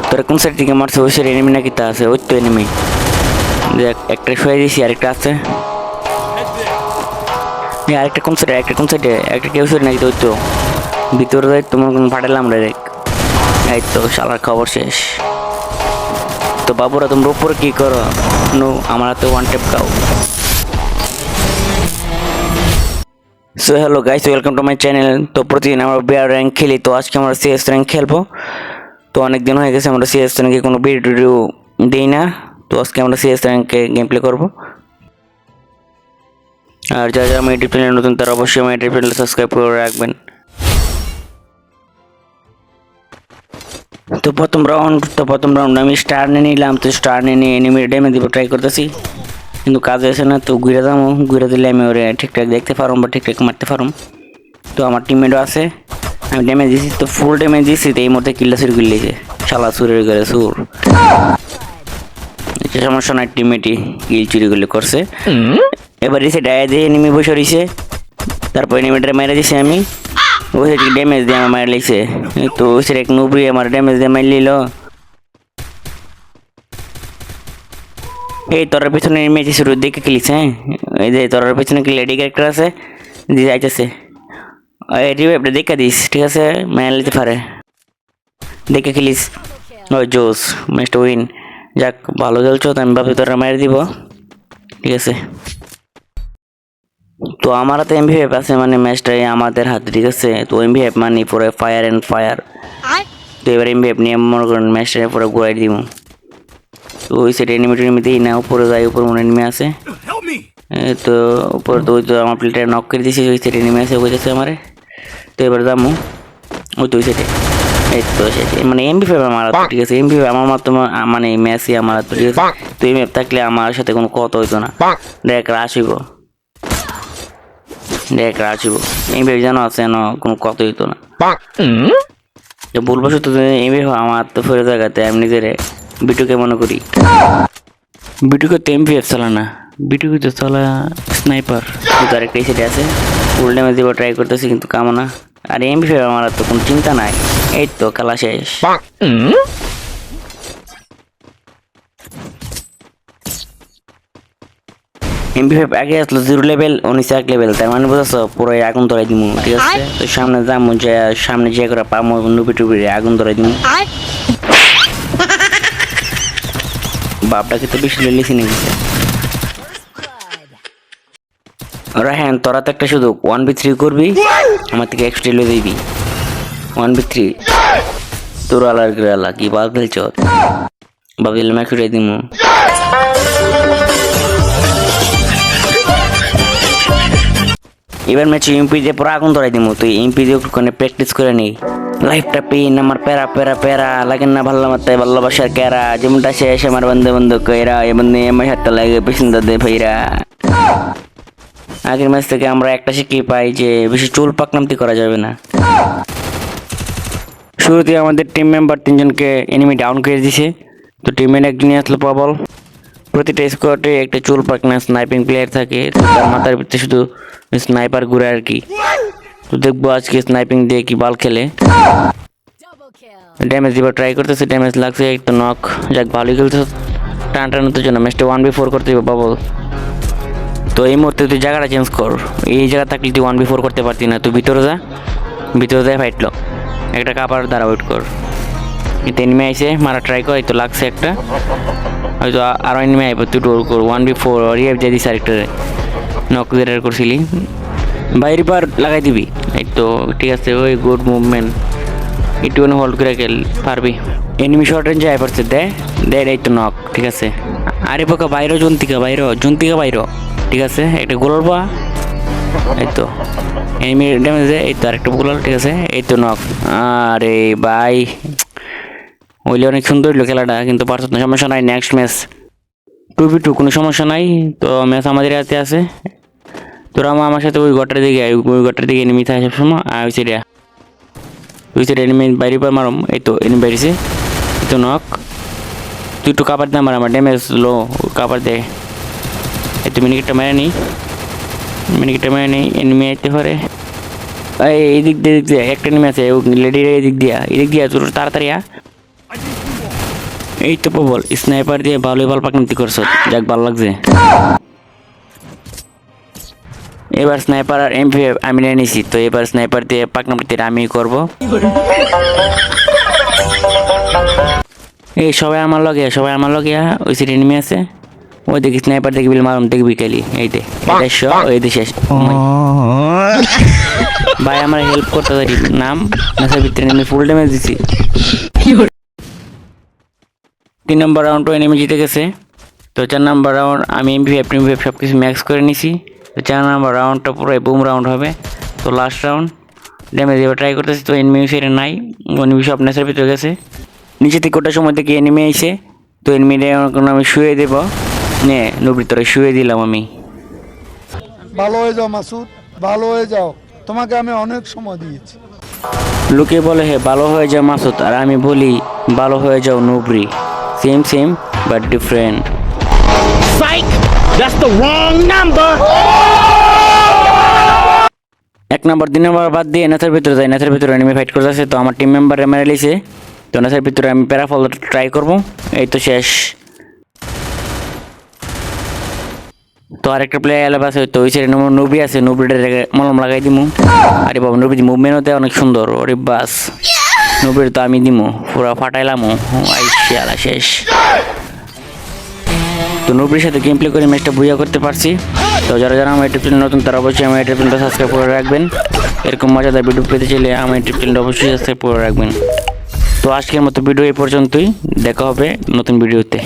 তোরা কোন সাইড থেকে মারছে ওই সাইড এনিমি নাকি তা আছে ওই তো এনিমি দেখ একটা শুয়ে দিছি আরেকটা আছে আরেকটা কোন সাইডে একটা কেউ সাইড নাকি তো ওই তো ভিতরে যাই তোমার কোনো ফাটালাম রে দেখ এই তো শালার খবর শেষ তো বাবুরা তোমরা উপরে কি করো নো আমরা তো ওয়ান টেপ খাও so hello guys welcome to my channel তো প্রতিদিন আমরা বিআর র্যাঙ্ক খেলি তো আজকে আমরা সিএস র্যাঙ্ক খেলবো তো অনেক দিন হয়ে গেছে আমরা সিএস র্যাঙ্কে কোনো ভিডিও দিই না তো আজকে আমরা সিএস র্যাঙ্কে গেম প্লে করবো আর যারা যারা আমার ইউটিউব চ্যানেল নতুন তারা অবশ্যই আমার ইউটিউব চ্যানেল সাবস্ক্রাইব করে রাখবেন তো প্রথম রাউন্ড আমি স্টার নিয়ে নিলাম তো স্টার নিয়ে এনিমি ড্যামেজ দিব ট্রাই করতেছি কিন্তু কাজে আসে না তো ঘুরে দিলে আমি ওরে ঠিকঠাক দেখতে পারুম বা ঠিকঠাক মারতে পারুম তো আমার টিমমেটও আছে আমি ড্যামেজ দিছি তো ফুল ড্যামেজ দিছি তো এই মধ্যে কিল্লা সুর গিলেছে শালা সুরের ঘরে সুর সমস্যা নাই টিমমেটই কিল চুরি করলে করছে এবার এসে ডায়া দিয়ে এনিমি বসে রয়েছে তারপর এনিমিটারে মেরে দিছি আমি ওই ড্যামেজ দিয়ে আমার মার লিখছে তো ওই এক নুবরি আমার ড্যামেজ দিয়ে মার লিল এই তোর পিছনে এনিমি শুরু দেখে খেলিস হ্যাঁ এই যে তোর পিছনে কি লেডি ক্যারেক্টার আছে যে যাইতেছে এই রিভাইভটা দেখে দিস ঠিক আছে মেরে নিতে পারে দেখে খেলিস ওই জোস ম্যাচটা উইন যাক ভালো খেলছো তো আমি ভাবছি তোরা মেরে দিব ঠিক আছে তো আমার হাতে এমভিএফ আছে মানে ম্যাচটাই আমাদের হাতে ঠিক আছে তো এমভিএফ মানে পুরো ফায়ার অ্যান্ড ফায়ার তো এবার এমভিএফ নিয়ে মনে করেন ম্যাচটা পুরো ঘুরাই দিব তো ওই সাইড এনিমি দিই না উপরে যাই উপর মনে এনিমি আছে তো উপরে তো ওই তো আমার প্লেটার নক করে দিয়েছি ওই সাইড এনিমি আছে ওই যাচ্ছে আমারে তো এবার যাবো ওই তো ওই সাইডে এই তো সেটা মানে এমভিএফ আমার ঠিক আছে এমভিএফ আমার মাত্র মানে ম্যাচই আমার ঠিক আছে তো এমভিএফ থাকলে আমার সাথে কোনো কথা হইতো না দেখ আসিব দেখ আসিব এমভিএফ জানো আছে না কোনো কথা হইতো না তো বলবো শুধু এমভিএফ আমার তো ফেরে জায়গাতে আমি নিজের বিটুকে মনে করি বিটুকে তো এমভিএফ চালা না বিটুকে তো চালা স্নাইপার তো আরেকটা সেটা আছে ফুল ড্যামেজ দিব ট্রাই করতেছি কিন্তু কামো না আর এমভিএফ আমার তো কোনো চিন্তা নাই এই তো খেলা শেষ এমভিএফ আগে আসলো 0 লেভেল 19 1 লেভেল তার মানে বুঝছো পুরো আগুন ধরাই দিমু ঠিক আছে তো সামনে যামু যে সামনে যে করে পামু নুবি টুবি আগুন ধরাই দিমু বাপটাকে তো বেশি লিখি নাকি রাহান তোরা তো একটা শুধু 1v3 করবি আমার থেকে এক্সট্রা লয়ে দিবি 1v3 তোর আলার গেলা কি বাদ খেলছ বাবিল ম্যাচ উড়াই দিমু এবার ম্যাচে এমপি দিয়ে পুরো আগুন ধরাই দিমু তুই এমপি দিয়ে ওখানে প্র্যাকটিস করে নি লাইফটা পেন আমার প্যারা প্যারা প্যারা লাগেন না ভালোবাসার ক্যারা যেমনটা শেষ আমার বন্ধু কইরা এমনি আমার হাতটা লাগে পেছন দে ভাইরা আগের ম্যাচ থেকে আমরা একটা শিখি পাই যে বেশি চুল পাকনামতি করা যাবে না শুরুতে আমাদের টিম মেম্বার 3 জনকে এনিমি ডাউন করে দিয়েছে তো টিমের একজনই আসলো পাবল প্রতিটা স্কোয়াডে একটা চুল পাকনা স্নাইপিং প্লেয়ার থাকে তো তার মাথার ভিতরে শুধু স্নাইপার ঘুরে আর কি তো দেখবো আজকে স্নাইপিং দিয়ে কি বাল খেলে ড্যামেজ দিবার ট্রাই করতেছে ড্যামেজ লাগছে একটা নক যাক ভালোই খেলছে টানাটানোর জন্য ম্যাচটা 1v4 করতে হবে বাবল তো এই মুহূর্তে তুই জায়গাটা চেঞ্জ কর এই জায়গা থাকলে তুই 1v4 করতে পারতি না তুই ভিতরে যায় ফাইটলো একটা কাপার দ্বারা ওয়েট কর কিন্তু এনিমি আইসে মারা ট্রাই কর এই তো লাগছে একটা হয়তো আরও এনিমি আইব তুই ডোর কর 1v4 রিয়াইভ দিয়ে দিস আরেকটারে নক দিয়ে করছিলি বাইরে পার লাগাই দিবি এই তো ঠিক আছে ওই গুড মুভমেন্ট একটুখানি হোল্ড করে খেল পারবি এনিমি শর্ট রেঞ্জে আই পড়ছে দে এই তো নক ঠিক আছে আরে পোকা বাইরো জন্তিকা বাইরো ঠিক আছে একটা গোলার পা এই তো এনিমি ড্যামেজ এই তো আরেকটা গোলার ঠিক আছে এই তো নক আরে ভাই ওইলে অনেক সুন্দর হইলো খেলাটা কিন্তু পারছ না সমস্যা নাই নেক্সট ম্যাচ 2v2 কোনো সমস্যা নাই তো ম্যাচ আমাদের হাতে আছে তোরা আমার সাথে ওই ঘরটার দিকে এনিমি থাকে সবসময় আর ওই সাইডে এনিমি বাইরে পর মারম এই তো এনিমি বাইরেছে এই তো নক তুই একটু কাপড় দে আমার ড্যামেজ লো কাপড় দে এই তো মিনিকেটটা মেরে নি এনিমি আইতে পারে এই দিক দিয়ে একটা এনিমি আছে লেডির এই দিক দিয়া তোর তাড়াতাড়ি এই তো প্রবল স্নাইপার দিয়ে ভালোই ভালো পাকনাতি করছো, যাক ভালো লাগছে। এবার স্নাইপার আর এমপি আমি নিয়ে নিছি, তো এবার স্নাইপার দিয়ে পাকনাতি আমি করব। এই সবাই আমার লগে ওই সিটি এনিমি আছে, ওই দেখি স্নাইপার দেখবি মারুম দেখবি খালি এই দে ওই দে শেষ। ভাই আমার হেল্প করতে পারি নাম নাসের ভিতরে আমি ফুল ড্যামেজ দিছি। 3 নম্বর রাউন্ডও এনিমি জিতে গেছে। তো 4 নম্বর রাউন্ড আমি এমপি সব কিছু ম্যাক্স করে নিছি। তো 4 নম্বর রাউন্ডটা পুরো বুম রাউন্ড হবে। তো লাস্ট রাউন্ড ড্যামেজ এবার ট্রাই করতেছি, তো এনিমি সেটা নাই, এনিমি সব নেশার ভিতরে গেছে। নিচে থেকে ওটার সময় থেকে এনিমি আইছে, তো এনিমি আমি শুয়ে দেব, নে নবীর তোরে শুয়ে দিলাম আমি। ভালো হয়ে যাও মাসুদ, ভালো হয়ে যাও, তোমাকে আমি অনেক সময় দিয়েছি। লোকে বলে হে ভালো হয়ে যাও মাসুদ, আর আমি বলি ভালো হয়ে যাও নুবরি, same but different. Psych! That's the wrong number! 1 নম্বর 2 নম্বর বাদ দিয়ে নেতার ভিতরে যাই, নেতার ভিতরে এনিমি ফাইট করতে আছে। তো আমার টিম মেম্বার মেরে লিছে, তো নেতার ভিতরে আমি প্যারাফল ট্রাই করব। এই তো শেষ। তো আরেকটা প্লেয়ার এলাকা আছে, তো ওই সাইডে নবী আছে, নবীটার মলম লাগাই দিমু। আরে বাবা নবী মুভমেন্টও দেয় অনেক সুন্দর, ওরে বাস নবীর তো আমি দিমু পুরা ফাটাইলামও। আইসিয়ালা শেষ। তো নবীর সাথে গেম প্লে করে ম্যাচটা বুঝা করতে পারছি। তো যারা আমার ইউটিউব চ্যানেল নতুন তারা অবশ্যই আমার ইউটিউব চ্যানেলটা সাবস্ক্রাইব করে রাখবেন। এরকম মজাদার ভিডিও পেতে চাইলে আমার ইউটিউব চ্যানেলটা অবশ্যই সাবস্ক্রাইব করে রাখবেন। তো আজকের মতো ভিডিও এই পর্যন্তই, দেখা হবে নতুন ভিডিওতে।